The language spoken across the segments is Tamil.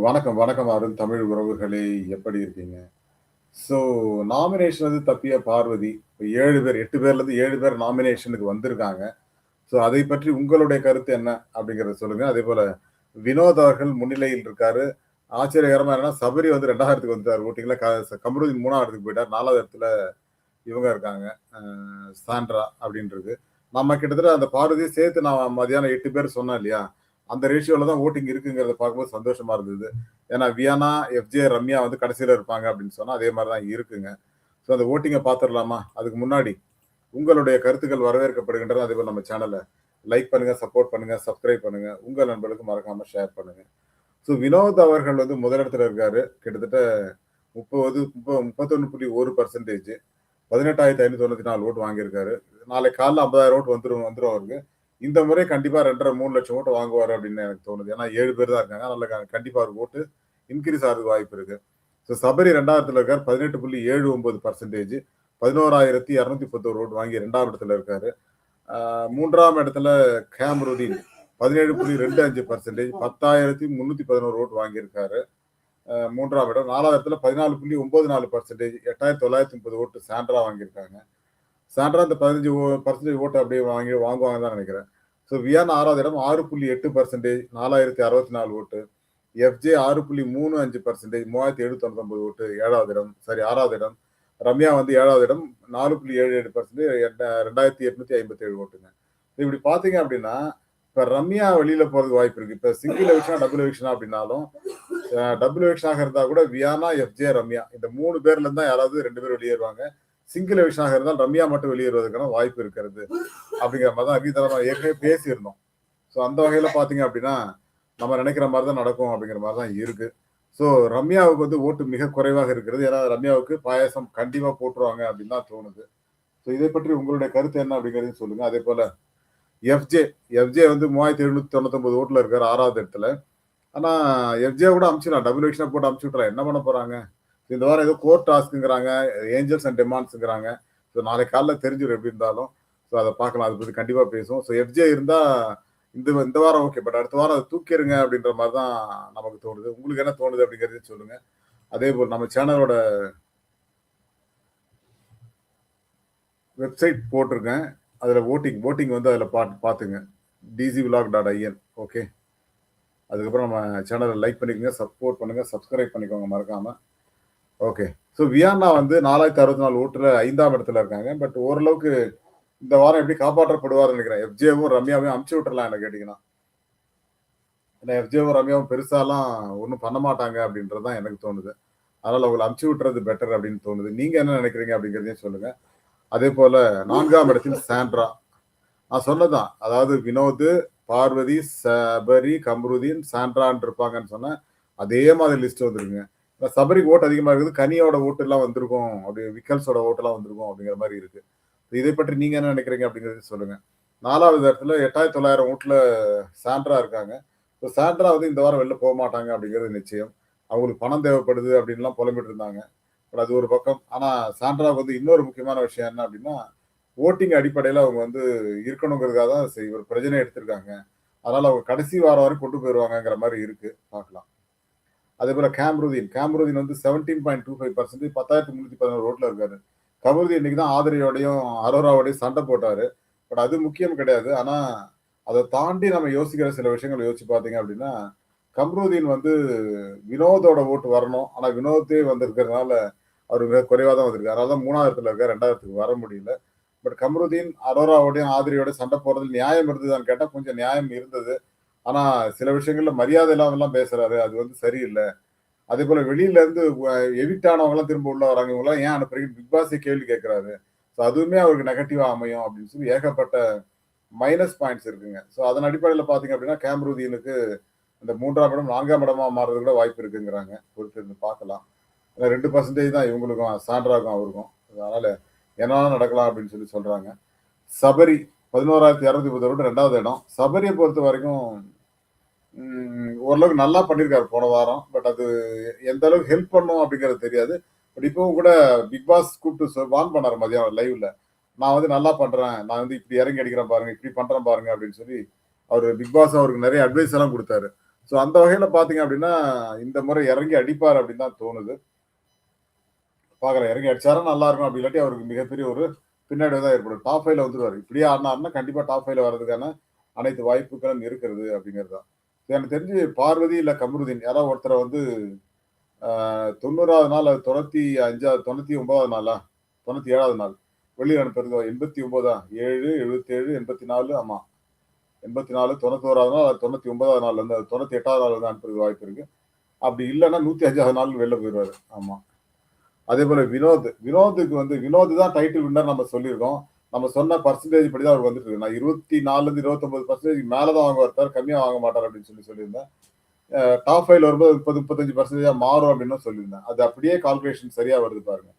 வணக்கம், வணக்கம் அருண் தமிழ் உறவுகளே! எப்படி இருக்கீங்க? ஸோ நாமினேஷன் வந்து தப்பிய பார்வதி. 7 பேர் 8 பேர்லருந்து 7 பேர் நாமினேஷனுக்கு வந்திருக்காங்க. ஸோ அதை பற்றி உங்களுடைய கருத்து என்ன? அப்படிங்கிறத சொல்லுங்க. அதேபோல வினோத் அவர்கள் முன்னிலையில் இருக்காரு. ஆச்சரியகரமா என்னன்னா, சபரி வந்து 2வது இடத்துக்கு வந்துட்டாரு ஓட்டிங்ல. கமருதீன் 3வது இடத்துக்கு போயிட்டார். 4வது இடத்துல இவங்க இருக்காங்க. அ சாண்ட்ரா அப்படின்ருக்கு. நம்ம கிட்டத்தட்ட அந்த பார்வதிய சேர்த்து நான் மதியானம் 8 பேர் சொன்னேன் இல்லையா? அந்த ரேஷியோல தான் வோட்டிங் இருக்குங்கிறத பார்க்கும்போது சந்தோஷமா இருந்தது. ஏன்னா வியானா, எஃப்ஜே, ரம்யா வந்து கடைசியில இருப்பாங்க அப்படின்னு சொன்னா, அதே மாரி தான் இருக்குங்க. ஸோ அந்த வோட்டிங்க பார்த்துரலாமா? அதுக்கு முன்னாடி உங்களுடைய கருத்துக்கள் வரவேற்கப்படுகின்றன. அதேபோல நம்ம சேனல லைக் பண்ணுங்க, சப்போர்ட் பண்ணுங்க, சப்ஸ்கிரைப் பண்ணுங்க. உங்க நண்பர்களுக்கு மறக்காம ஷேர் பண்ணுங்க. ஸோ வினோத் அவர்கள் வந்து முதலிடத்துல இருக்காரு. கிட்டத்தட்ட 31.1% 18,594 ஓட்டு வாங்கியிருக்காரு. நாளைக்கு காலைல 50,000 ஓட்டு வந்துரும் அவருக்கு. இந்த முறை கண்டிப்பா 2.5 3 லட்சம் ஓட்டு வாங்குவாரு அப்படின்னு எனக்கு தோணுது. ஏன்னா 7 பேர் தான் இருக்காங்க. அதனால கண்டிப்பா அவருக்கு ஓட்டு இன்கிரீஸ் ஆகுறதுக்கு வாய்ப்பு இருக்கு. ஸோ சபரி 2வது இடத்துல இருக்காரு. 18.79% 11,211 ஓட்டு வாங்கி 2வது இடத்துல இருக்காரு. 3ஆம் இடத்துல கேம்ருதீன் 17.25% 10,311 ஓட்டு வாங்கியிருக்காரு. 3ஆம் இடம். 4வது இடத்துல 14.94% 8,930 ஓட்டு சாண்ட்ரா வாங்கியிருக்காங்க. சாண்ட்ரா இந்த 15% ஓட்டு அப்படியே வாங்குவாங்கன்னு தான் நினைக்கிறேன். ஸோ வியானா 6வது இடம் 6.8% 4,064 ஓட்டு. எஃப்ஜே 6.35% 3,799 ஓட்டு 7வது இடம். சாரி 6வது இடம். ரம்யா வந்து 7வது இடம் 4.77% 2,857 ஓட்டுங்க. இப்படி பார்த்தீங்க அப்படின்னா, இப்ப ரம்யா வெளியில போறதுக்கு வாய்ப்பு இருக்கு. இப்ப சிங்கிள் எவிக்ஷனா, டபுள் எவிக்ஷனா அப்படின்னாலும், டபுள் எவிக்ஷனாக இருந்தா கூட வியானா, எஃப்ஜே, ரம்யா இந்த 3 பேர்ல இருந்தா யாராவது 2 பேர் வெளியேறுவாங்க. சிங்கிள் எவிக்ஷனாக இருந்தால் ரம்யா மட்டும் வெளியேறுவதற்கான வாய்ப்பு இருக்கிறது. அப்படிங்கிற மாதிரி தான் வீதமா ஏற்கனவே பேசியிருந்தோம். ஸோ அந்த வகையில பார்த்தீங்க அப்படின்னா, நம்ம நினைக்கிற மாரி தான் நடக்கும் அப்படிங்கிற மாரி தான் இருக்கு. ஸோ ரம்யாவுக்கு வந்து ஓட்டு மிக குறைவாக இருக்கிறது. ஏன்னா ரம்யாவுக்கு பாயாசம் கண்டிப்பா போட்டுருவாங்க அப்படின்னு தான் தோணுது. ஸோ இதை பற்றி உங்களுடைய கருத்து என்ன அப்படிங்கிறதையும் சொல்லுங்க. அதேபோல எஃப்ஜே எஃப்ஜே வந்து 3,799 ஓட்டுல இருக்காரு 6வது இடத்துல. ஆனா எஃப்ஜே கூட அனுப்பிச்சிடலாம். டபுள் எவிக்ஷனா போட்டு அனுப்பிச்சு விட்டுறலாம். என்ன பண்ண போறாங்க? இந்த வாரம் ஏதோ கோர்ட் டாஸ்க்குங்கிறாங்க. ஏஞ்சல்ஸ் அண்ட் டெமான்ஸ்ங்கிறாங்க. ஸோ நாளைக்கு காலைல தெரிஞ்சிடும் எப்படி இருந்தாலும். ஸோ அதை பார்க்கலாம். அதை பத்தி கண்டிப்பா பேசுவோம். ஸோ எஃப்ஜே இருந்தா இந்த வாரம் ஓகே. பட் அடுத்த வாரம் அதை தூக்கிருங்க அப்படின்ற மாதிரி தான் நமக்கு தோணுது. உங்களுக்கு என்ன தோணுது அப்படிங்கிறதையும் சொல்லுங்க. அதே போல் நம்ம சேனலோட வெப்சைட் போட்டிருக்கேன். அதுல ஓட்டிங் வந்து அதுல பார்த்துங்க. dcvlog.in okay. அதுக்கப்புறம் நம்ம சேனலை லைக் பண்ணிக்கோங்க, சப்போர்ட் பண்ணுங்க, சப்ஸ்கிரைப் பண்ணிக்கோங்க மறக்காம. ஓகே. ஸோ வியானா வந்து 4,064 ஓட்டுல 5ஆம் இடத்துல இருக்காங்க. பட் ஓரளவுக்கு இந்த வாரம் எப்படி காப்பாற்றப்படுவார்னு நினைக்கிறேன். எஃப்ஜேவும் ரம்யாவையும் அமுச்சு விட்டுறலாம் என்ன கேட்டீங்கன்னா. ஏன்னா எஃப்ஜேவும் ரம்யாவும் பெருசாலாம் ஒன்றும் பண்ண மாட்டாங்க அப்படின்றது தான் எனக்கு தோணுது. அதனால அவங்களை அமுச்சு விட்டுறது பெட்டர் அப்படின்னு தோணுது. நீங்க என்ன நினைக்கிறீங்க அப்படிங்கிறதையும் சொல்லுங்க. அதே போல 4ஆம் இடத்தில் சாண்ட்ரா. நான் சொன்னதான். அதாவது வினோத், பார்வதி, சபரி, கம்ருதீன், சாண்ட்ரான்னு இருப்பாங்கன்னு சொன்னேன். அதே மாதிரி லிஸ்ட் வந்துருக்குங்க. சபரிக்கு ஓட்டு அதிகமா இருக்குது. கனியோட ஓட்டு எல்லாம் வந்திருக்கும். அப்படி விக்கல்ஸோட ஓட்டு எல்லாம் வந்திருக்கும் அப்படிங்கிற மாதிரி இருக்கு. இதை பற்றி நீங்க என்ன நினைக்கிறீங்க அப்படிங்கறது சொல்லுங்க. 4வது இடத்துல 8,900 ஓட்டுல சாண்ட்ரா இருக்காங்க. சாண்ட்ரா வந்து இந்த வாரம் வெளில போக மாட்டாங்க அப்படிங்கிறது நிச்சயம். அவங்களுக்கு பணம் தேவைப்படுது அப்படின்லாம் புலம்பிட்டு இருந்தாங்க. பட் அது ஒரு பக்கம். ஆனா சாண்ட்ராவுக்கு வந்து இன்னொரு முக்கியமான விஷயம் என்ன அப்படின்னா, ஓட்டிங் அடிப்படையில அவங்க வந்து இருக்கணுங்கிறதுக்காக தான் ஒரு பிரச்சனை எடுத்திருக்காங்க. அதனால அவங்க கடைசி வாரம் வரை கொண்டு போயிருவாங்கங்கிற மாதிரி இருக்கு. பார்க்கலாம். அதே போல கேம்ருதீன் வந்து 17.25% 10,311 ஓட்டுல இருக்காரு. கமருதீன் இன்னைக்கு தான் ஆதிரையோடையும் அரோராவோடையும் சண்டை போட்டாரு. பட் அது முக்கியம் கிடையாது. ஆனா அதை தாண்டி நம்ம யோசிக்கிற சில விஷயங்களை யோசிச்சு பார்த்தீங்க அப்படின்னா, கம்ருதீன் வந்து வினோதோட ஓட்டு வரணும். ஆனா வினோத்தே வந்திருக்கிறதுனால அவர் மிக குறைவா தான் வந்திருக்கு. அதனால தான் 3வது இடத்துல இருக்காரு. 2வது இடத்துக்கு வர முடியல. பட் கம்ருதீன் அரோராவோடையும் ஆதிரியோட சண்டை போறதுல நியாயம் இருந்ததான்னு கேட்டா கொஞ்சம் நியாயம் இருந்தது. ஆனா சில விஷயங்கள்ல மரியாதை இல்லாமலாம் பேசுறாரு. அது வந்து சரியில்ல. அதே போல வெளியில இருந்து எவிக்ட் ஆனவங்க எல்லாம் திரும்ப உள்ள வராங்க. இவங்க எல்லாம் ஏன் அனுப்புறீங்க? பிக் பாஸே கேள்வி கேட்கிறாரு. ஸோ அதுவுமே அவருக்கு நெகட்டிவா அமையும் அப்படின்னு சொல்லி ஏகப்பட்ட மைனஸ் பாயிண்ட்ஸ் இருக்குங்க. ஸோ அதன் அடிப்படையில பாத்தீங்க அப்படின்னா கேம்ருதீனுக்கு அந்த 3ஆம் இடம் 4ஆம் இடமா மாறுறது கூட வாய்ப்பு இருக்குங்கிறாங்க. பொறுத்து இருந்து பார்க்கலாம். ஏன்னா 2% தான் இவங்களுக்கும் சாண்ட்ராக்கும் அவருக்கும். அதனால என்னன்னா நடக்கலாம் அப்படின்னு சொல்லி சொல்றாங்க. சபரி 11,230 2வது இடம். சபரியை பொறுத்த வரைக்கும் ஓரளவுக்கு நல்லா பண்ணியிருக்காரு போன வாரம். பட் அது எந்த அளவுக்கு ஹெல்ப் பண்ணும் அப்படிங்கிறது தெரியாது. பட் இப்பவும் கூட பிக் பாஸ் கூப்பிட்டு வார்ன் பண்ணாரு மதியானம் லைவ்ல. நான் வந்து நல்லா பண்றேன். நான் வந்து இப்படி இறங்கி அடிக்கிறேன் பாருங்க, இப்படி பண்றேன் பாருங்க அப்படின்னு சொல்லி அவர் பிக் பாஸ் அவருக்கு நிறைய அட்வைஸ் எல்லாம் கொடுத்தாரு. ஸோ அந்த வகையில பார்த்தீங்க அப்படின்னா, இந்த முறை இறங்கி அடிப்பார் அப்படின்னு தான் தோணுது. பார்க்கலாம். இறங்கி அடிச்சாரா நல்லா இருக்கும். அப்படி இல்லாட்டி அவருக்கு மிகப்பெரிய ஒரு பின்னடைவு தான் ஏற்படும். டாப் 5ல வந்துருவாரு. இப்படியே ஆடுனாருன்னா கண்டிப்பா டாப் 5ல வர்றதுக்கான அனைத்து வாய்ப்புகளும் இருக்கிறது அப்படிங்கிறது தான். எனக்கு தெரிஞ்சு பார்வதி இல்ல கமருதீன் யாராவது ஒருத்தர வந்து 90வது நாள் அது 95 99வது நாளா? 97வது நாள். வெளிய அனுப்புறது 89 7, 77, 84 ஆமா. 84, 91வது நாள், 99வது நாள்ல இருந்து 98வது நாள் வந்து அனுப்புறதுக்கு வாய்ப்பு இருக்கு. அப்படி இல்லன்னா 105வது நாள் வெளில போயிருவாரு. ஆமா. அதே போல வினோதுக்கு வந்து வினோத் தான் டைட்டில் வின்னர் நம்ம சொல்லியிருக்கோம். நம்ம சொன்ன பெர்சன்டேஜ் படி தான் அவர் வந்துட்டு இருக்கு. நான் 24ல இருந்து 29% மேல தான் வாங்குவார் தவிர கம்மியா வாங்க மாட்டார் அப்படின்னு சொல்லியிருந்தேன். டாப் 5ல வரும்போது 30, 35% மாறும் அப்படின்னு சொல்லியிருந்தேன். அது அப்படியே கால்குலேஷன் சரியா வருது பாருங்க.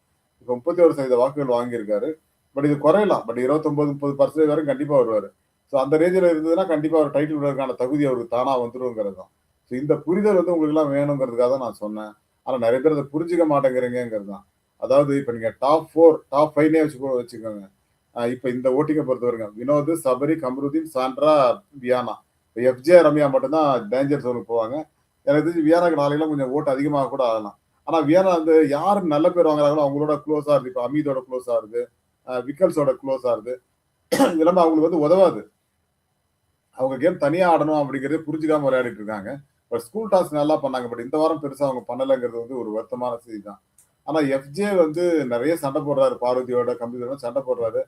இப்ப 31% வாக்குகள் வாங்கியிருக்காரு. பட் இது குறையலாம். பட் 29, 30% வரை கண்டிப்பா வருவாரு. ஸோ அந்த ரேஞ்சில இருந்ததுன்னா கண்டிப்பா அவர் டைட்டில் வின்னருக்கான தகுதி அவருக்கு தானா வந்துருங்கிறது தான். ஸோ இந்த புரிதல் வந்து உங்களுக்கு எல்லாம் வேணுங்கிறதுக்காக தான் நான் சொன்னேன். ஆனா நிறைய பேர் அதை புரிஞ்சுக்க மாட்டேங்கிறீங்கிறது தான். அதாவது இப்ப நீங்க டாப் 4, டாப் 5னே வச்சுக்கோங்க. இப்ப இந்த ஓட்டிங்க பொறுத்தவரைக்கும் வினோத், சபரி, கமருதீன், சாண்ட்ரா, வியானா. இப்ப எஃப்ஜே, ரம்யா மட்டும்தான் டேஞ்சர் ஜோனுக்கு போவாங்க. எனக்கு தெரிஞ்சு வியானாக்கு நாளைக்கெல்லாம் கொஞ்சம் ஓட்டு அதிகமாக கூட ஆகலாம். ஆனா வியானா வந்து யாரு நல்ல பேர் வாங்குறாங்களோ அவங்களோட க்ளோஸா இருக்கு. இப்ப அமீதோட க்ளோஸா இருக்கு. விக்கல்ஸோட க்ளோஸா இருக்கு. இது எல்லாமே அவங்களுக்கு வந்து உதவாது. அவங்க கேம் தனியா ஆடணும் அப்படிங்கிறத புரிஞ்சுக்காம விளையாடிட்டு இருக்காங்க. பட் ஸ்கூல் டாஸ்க் நல்லா பண்ணாங்க. பட் இந்த வாரம் பெருசா அவங்க பண்ணலங்கிறது வந்து ஒரு வருத்தமான செய்தி தான். ஆனா எஃப்ஜே வந்து நெறைய சண்டை போடுறாரு. பார்வதியோட, கம்பியோட சண்டை போடுறாரு.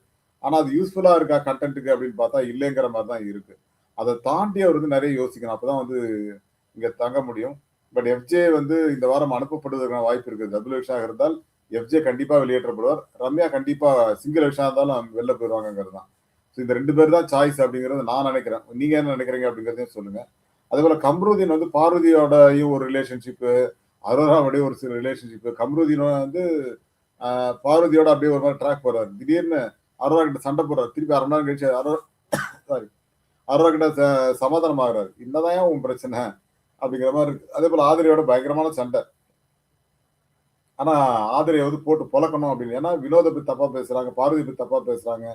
ஆனா அது யூஸ்ஃபுல்லா இருக்கா கன்டென்ட்க்கு அப்படின்னு பார்த்தா இல்லைங்கிற மாரி தான் இருக்கு. அத தாண்டி அவர் வந்து நெறைய யோசிக்கணும். அப்பதான் வந்து இங்க தங்க முடியும். பட் எஃப்ஜே வந்து இந்த வாரம் அனுப்பப்படுவதற்கான வாய்ப்பு இருக்கு. டபுள் விஷயம் இருந்தால் எஃப்ஜே கண்டிப்பா வெளியேற்றப்படுவார். ரம்யா கண்டிப்பா சிங்கிள் விஷயம் இருந்தாலும் வெளில போயிருவாங்கங்கிறது தான். ஸோ இந்த 2 பேர் தான் சாய்ஸ் அப்படிங்கிறது நான் நினைக்கிறேன். நீங்க என்ன நினைக்கிறீங்க அப்படிங்கிறதையும் சொல்லுங்க. அதேபோல கம்ருதீன் வந்து பார்வதியோடயும் ஒரு ரிலேஷன்ஷிப், அரோராவோடயும் ஒரு சில ரிலேஷன்ஷிப். கம்ருதீன் வந்து பார்வதியோட அப்படியே ஒரு மாரி ட்ராக் போறாரு. திடீர்னு அரோரா கிட்ட சண்டை போடுறாரு. திருப்பி 1/2 மணி நேரம் கழிச்சு சாரி அரோரா கிட்ட சமாதானம் ஆகுறாரு. "என்னதான்யா உன் பிரச்சனை?" அப்படிங்கிற மாரி இருக்கு. அதேபோல ஆதிரியோட பயங்கரமான சண்டை. ஆனா ஆதிரிய வந்து போட்டு பொளக்கணும் அப்படின்னு. ஏன்னா வினோத பத்தி தப்பா பேசுறாங்க, பார்வதி பத்தி தப்பா பேசுறாங்க.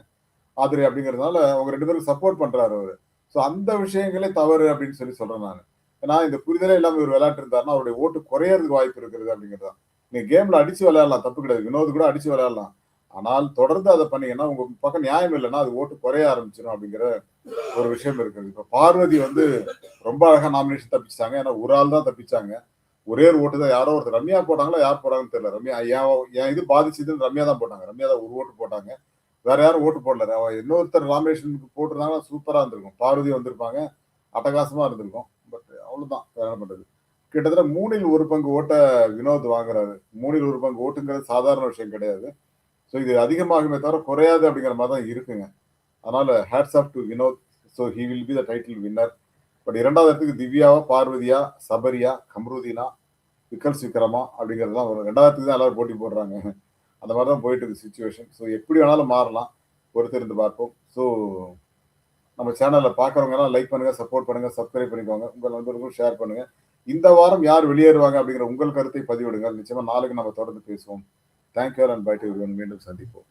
ஆதிரி அப்படிங்கிறதுனால அவங்க 2 பேரும் சப்போர்ட் பண்றாரு அவரு. சோ அந்த விஷயங்களே தவறு அப்படின்னு சொல்றேன் நானு. ஏன்னா இந்த புரிதலே இல்லாம இவரு விளையாட்டு இருந்தாருன்னா, அவருடைய ஓட்டு குறையறதுக்கு வாய்ப்பு இருக்கிறது அப்படிங்கிறது தான். நீங்க கேம்ல அடிச்சு விளையாடலாம் தப்பு கிடையாது. வினோத் கூட அடிச்சு விளையாடலாம். ஆனால் தொடர்ந்து அத பண்ணீங்கன்னா, உங்க பக்கம் நியாயம் இல்லன்னா, அது ஓட்டு குறைய ஆரம்பிச்சுரும் அப்படிங்கிற ஒரு விஷயம் இருக்குது. இப்ப பார்வதி வந்து ரொம்ப அழகா நாமினேஷன் தப்பிச்சுட்டாங்க. ஏன்னா ஒரு ஆள் தான் தப்பிச்சாங்க. ஒரே ஒரு ஓட்டு தான் யாரோ ஒருத்தர் ரம்யா போட்டாங்களா, யார் போட்டாங்கன்னு தெரியல. ரம்யா என் இது பாதிச்சதுன்னு ரம்யா தான் போட்டாங்க. ரம்யா தான் ஒரு ஓட்டு போட்டாங்க. வேற யாரும் ஓட்டு போடல. இன்னொருத்தர் நாமினேஷனுக்கு போட்டிருந்தாங்கன்னா சூப்பரா இருந்திருக்கும். பார்வதி வந்திருப்பாங்க. அட்டகாசமா இருந்திருக்கும். பட் அவ்வளவுதான். வேற என்ன பண்றது? கிட்டத்தட்ட 3ல் 1 பங்கு ஓட்ட வினோத் வாங்குறாரு. 3ல் 1 பங்கு ஓட்டுங்கிறது சாதாரண விஷயம் கிடையாது. ஸோ இது அதிகமாகுமே தவிர குறையாது அப்படிங்கிற மாரி தான் இருக்குங்க. அதனால hats off to Vinod. So he will be the title winner. But 2வது இடத்துக்கு திவ்யாவா, பார்வதியா, சபரியா, கம்ருதீனா, விக்கல்ஸ் விக்ரமா அப்படிங்கிறது தான் வரும். 2வது இடத்துக்கு தான் எல்லாரும் போட்டி போடுறாங்க. அந்த மாரி தான் போயிட்டு இருக்கு சிச்சுவேஷன். ஸோ எப்படி வேணாலும் மாறலாம். பொறுத்திருந்து பார்ப்போம். ஸோ நம்ம சேனல்ல பார்க்குறவங்கலாம் லைக் பண்ணுங்க, சப்போர்ட் பண்ணுங்க, சப்ஸ்கிரைப் பண்ணிக்கோங்க. உங்க நண்பர்களுக்கும் ஷேர் பண்ணுங்க. இந்த வாரம் யார் வெளியேறுவாங்க அப்படிங்கிற உங்கள் கருத்தை பதிவிடுங்க. நிச்சயமா நாளைக்கு நம்ம தொடர்ந்து பேசுவோம். Thank you and bye to everyone. மீண்டும் சந்திப்போம்.